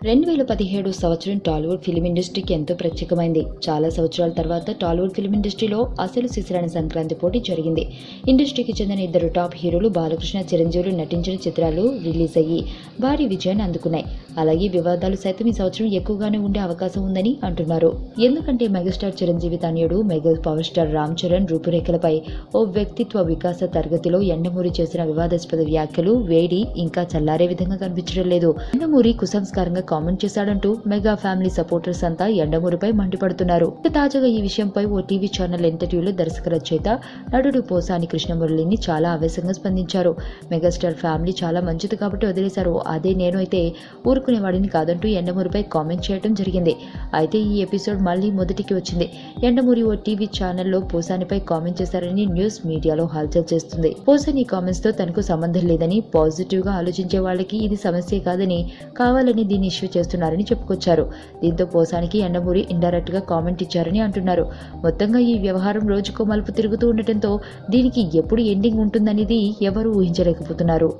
2017 సంవత్సరం టాలీవుడ్ ఫిల్మ్ ఇండస్ట్రీకి ఎంతో ప్రత్యేకమైంది. చాలా సంవత్సరాల తర్వాత టాలీవుడ్ ఫిల్మ్ ఇండస్ట్రీలో అసలు సిసలైన సంక్రాంతి పోటీ జరిగింది. ఇండస్ట్రీకి చెందిన ఇద్దరు టాప్ హీరోలు బాలకృష్ణ, చిరంజీవులు నటించిన చిత్రాలు రిలీజ్ అయ్యి భారీ విజయాన్ని అందుకున్నాయి. అలాగే వివాదాలు సైతం ఈ సంవత్సరం ఎక్కువగానే ఉండే అవకాశం ఉందని అంటున్నారు. ఎందుకంటే మెగాస్టార్ చిరంజీవి తనయుడు mega power star Ram Charan రూపురేఖలపై ఓ వ్యక్తిత్వ వికాస తరగతిలో ఎండమూరి చేసిన వివాదాస్పద వ్యాఖ్యలు వేడి ఇంకా చల్లారే విధంగా కనిపించడం లేదు. ఎండమూరి కుసంస్కారంగా కామెంట్ చేశాడంటూ మెగా ఫ్యామిలీ సపోర్టర్స్ అంతా ఎండమూరిపై మండిపడుతున్నారు. తాజాగా ఈ విషయంపై ఓ టీవీ ఛానల్ ఇంటర్వ్యూలో దర్శక రచయిత నటుడు పోసాని కృష్ణమురళిని చాలా ఆవేశంగా స్పందించారు. మెగాస్టార్ ఫ్యామిలీ చాలా మంచిది కాబట్టి వదిలేశారు, అదే నేను అయితే ఊరుకునేవాడిని కాదంటూ ఎండమూరిపై కామెంట్ చేయడం జరిగింది. అయితే ఈ ఎపిసోడ్ మళ్లీ మొదటికి వచ్చింది. ఎండమూరి ఓ టీవీ ఛానల్లో పోసానిపై కామెంట్ చేశారని న్యూస్ మీడియాలో హల్చల్ చేస్తుంది. పోసాని కామెంట్స్ తో తనకు సంబంధం లేదని, పాజిటివ్ గా ఆలోచించే వాళ్ళకి ఇది సమస్య కాదని కావాలని దీన్ని ఇష్యూ చేస్తున్నారని చెప్పుకొచ్చారు. దీంతో పోసానికి ఎండమూరి ఇండైరెక్ట్ గా కామెంట్ ఇచ్చారని అంటున్నారు. మొత్తంగా ఈ వ్యవహారం రోజుకో మలుపు తిరుగుతూ ఉండటంతో దీనికి ఎప్పుడు ఎండింగ్ ఉంటుందనేది ఎవరూ ఊహించలేకపోతున్నారు.